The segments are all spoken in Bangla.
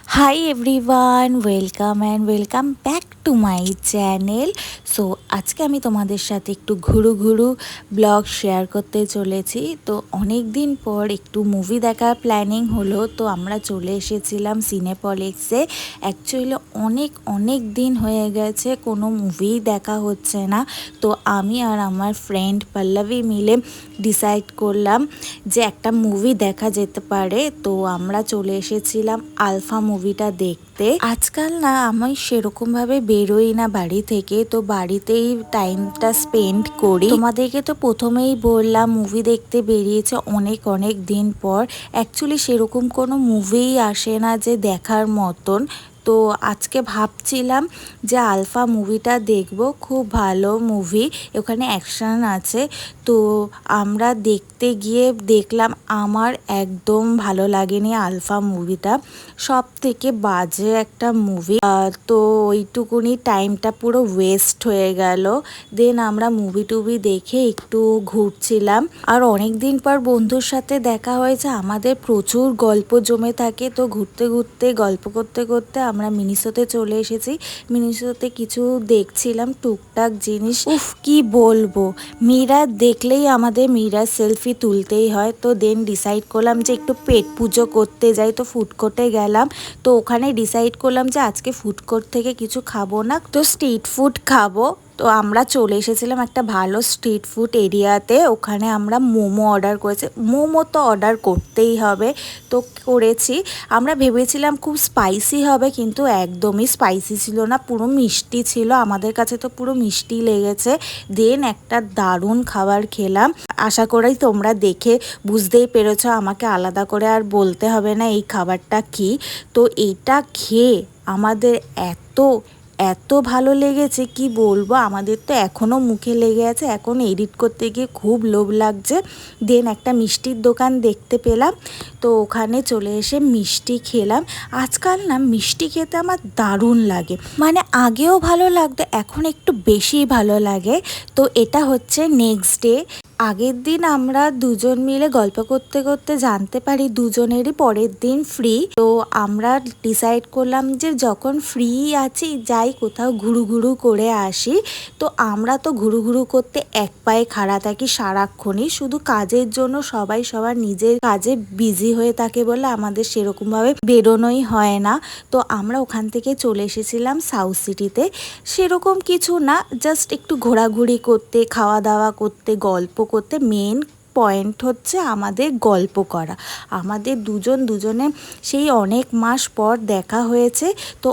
Hi everyone, welcome and welcome back to my channel. So আজকে আমি তোমাদের সাথে একটু ঘুরু ঘুরু ব্লগ শেয়ার করতে চলেছি। তো অনেক দিন পর একটু মুভি দেখার প্ল্যানিং হলো, তো আমরা চলে এসেছিলাম সিনেপলেক্সে। অ্যাকচুয়ালি অনেক দিন হয়ে গেছে কোনো মুভি দেখা হচ্ছে না। তো আমি আর আমার ফ্রেন্ড পল্লবী মিলে ডিসাইড করলাম যে একটা মুভি দেখা যেতে পারে। তো আমরা চলে এসেছিলাম আলফা মুভিটা দেখতে। আজকাল না আমি সেরকমভাবে বেরোই না বাড়ি থেকে, তো বাড়িতেই টাইমটা স্পেন্ড করি। তোমাদেরকে তো প্রথমেই বললাম মুভি দেখতে বেরিয়েছে অনেক দিন পর। অ্যাকচুয়ালি সেরকম কোনো মুভিই আসে না যে দেখার মতন। তো আজকে ভাবছিলাম যে আলফা মুভিটা দেখব, খুব ভালো মুভি, ওখানে অ্যাকশন আছে। তো আমরা দেখতে গিয়ে দেখলাম আমার একদম ভালো লাগেনি আলফা মুভিটা, সব থেকে বাজে একটা মুভি। তো ওইটুকুনি টাইমটা পুরো ওয়েস্ট হয়ে গেল। দেন আমরা মুভি টুভি দেখে একটু ঘুরছিলাম। আর অনেক দিন পর বন্ধুর সাথে দেখা হয়েছে, আমাদের প্রচুর গল্প জমে থাকে। তো ঘুরতে ঘুরতে গল্প করতে করতে আমরা মিনিসোতে চলে এসেছি। মিনিসোতে কিছু দেখছিলাম টুকটাক জিনিস। উফ কি বলবো, মিরার দেখলেই আমাদের মিরার সেলফি তুলতেই হয়। তো দেন ডিসাইড করলাম যে একটু পেট পুজো করতে যাই, তো ফুড কোর্টে গেলাম। তো ওখানে ডিসাইড করলাম যে আজকে ফুড কোর্ট থেকে কিছু খাবো না, তো স্ট্রিট ফুড খাবো। তো আমরা চলে এসেছিলাম একটা ভালো স্ট্রিট ফুড এরিয়াতে। ওখানে আমরা মোমো অর্ডার করেছি। মোমো তো অর্ডার করতেই হবে, তো করেছি। আমরা ভেবেছিলাম খুব স্পাইসি হবে, কিন্তু একদমই স্পাইসি ছিল না, পুরো মিষ্টি ছিল। আমাদের কাছে তো পুরো মিষ্টি লেগেছে। দেন একটা দারুণ খাবার খেলাম। আশা করি তোমরা দেখে বুঝতেই পেরেছ, আমাকে আলাদা করে আর বলতে হবে না এই খাবারটা কি। তো এইটা খেয়ে আমাদের এত ভালো লেগেছে কি বলবো, আমাদের তো এখনও মুখে লেগে আছে। এখন এডিট করতে গিয়ে খুব লোভ লাগছে। দেন একটা মিষ্টির দোকান দেখতে পেলাম, তো ওখানে চলে এসে মিষ্টি খেলাম। আজকাল না মিষ্টি খেতে আমার দারুণ লাগে, মানে আগেও ভালো লাগতো, এখন একটু বেশি ভালো লাগে। তো এটা হচ্ছে নেক্সট ডে। আগের দিন আমরা দুজন মিলে গল্প করতে করতে জানতে পারি দুজনেরই পরের দিন ফ্রি। তো আমরা ডিসাইড করলাম যে যখন ফ্রি আছি যাই কোথাও ঘুরু ঘুরু করে আসি। তো আমরা তো ঘুরু ঘুরু করতে এক পায়ে খাড়া থাকি সারাক্ষণই, শুধু কাজের জন্য সবাই সবার নিজের কাজে বিজি হয়ে থাকে বলে আমাদের সেরকমভাবে বেরোনোই হয় না। তো আমরা ওখান থেকে চলে এসেছিলাম সাউথ সিটিতে। সেরকম কিছু না, জাস্ট একটু ঘোরাঘুরি করতে, খাওয়া দাওয়া করতে, গল্প করতে। মেন পয়েন্ট হচ্ছে আমাদের গল্প করা। আমাদের দুজনে সেই অনেক মাস পর দেখা হয়েছে, তো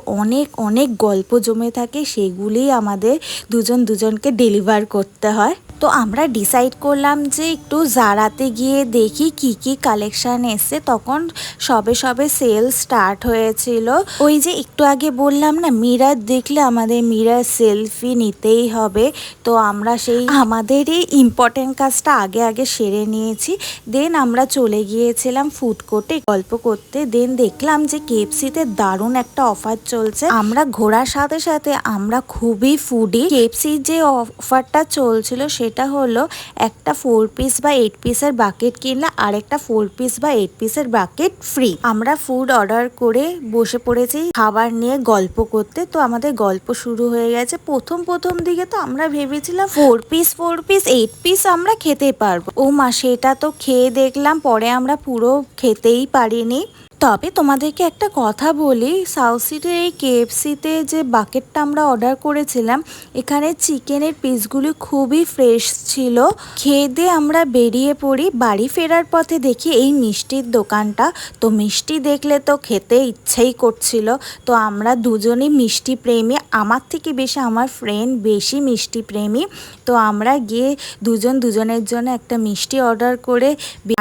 অনেক গল্প জমে থাকে, সেগুলি আমাদের দুজনকে ডেলিভার করতে হয়। তো আমরা ডিসাইড করলাম যে একটু জারাতে গিয়ে দেখি কি কালেকশান এসছে। তখন সবে সেল স্টার্ট হয়েছিল। ওই যে একটু আগে বললাম না, মিরার দেখলে আমাদের মিরার সেলফি নিতেই হবে। তো আমরা সেই আমাদের এই ইম্পর্টেন্ট কাজটা আগে সেরে নিয়েছি। দেন আমরা চলে গিয়েছিলাম ফুড কোর্টে গল্প করতে। দেন দেখলাম যে কেএফসিতে দারুণ একটা অফার চলছে। আমরা ঘোরার সাথে সাথে আমরা খুবই ফুডি। কেএফসির যে অফারটা চলছিল সেটা হলো একটা 4 পিস বা 8 পিসের বাকেট কিনলে আর একটা 4 পিস বা 8 পিসের বাকেট ফ্রি। আমরা ফুড অর্ডার করে বসে পড়েছি খাবার নিয়ে গল্প করতে। তো আমাদের গল্প শুরু হয়ে গেছে। প্রথম দিকে তো আমরা ভেবেছিলাম 4 পিস 8 পিস আমরা খেতে পারবো। ও মা, সেটা তো খেয়ে দেখলাম পরে আমরা পুরো খেতেই পারিনি। তবে তোমাদেরকে একটা কথা বলি, সাউথ সিটির এই কেএফসিতে যে বাকেটটা আমরা অর্ডার করেছিলাম, এখানে চিকেনের পিসগুলি খুবই ফ্রেশ ছিল। খেয়ে দিয়ে আমরা বেরিয়ে পড়ি। বাড়ি ফেরার পথে দেখি এই মিষ্টির দোকানটা। তো মিষ্টি দেখলে তো খেতে ইচ্ছেই করছিল। তো আমরা দুজনই মিষ্টি প্রেমী, আমার থেকে বেশি আমার ফ্রেন্ড বেশি মিষ্টি প্রেমী। তো আমরা গিয়ে দুজনের জন্য একটা মিষ্টি অর্ডার করে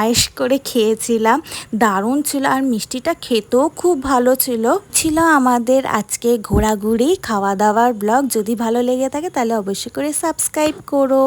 আয়েশ করে খেয়েছিলাম। দারুণ ছিল, আর মিষ্টিটা খেতেও খুব ভালো ছিল আমাদের আজকে ঘোরাঘুরি খাওয়া দাওয়ার ব্লগ। যদি ভালো লেগে থাকে তাহলে অবশ্যই করে সাবস্ক্রাইব করো।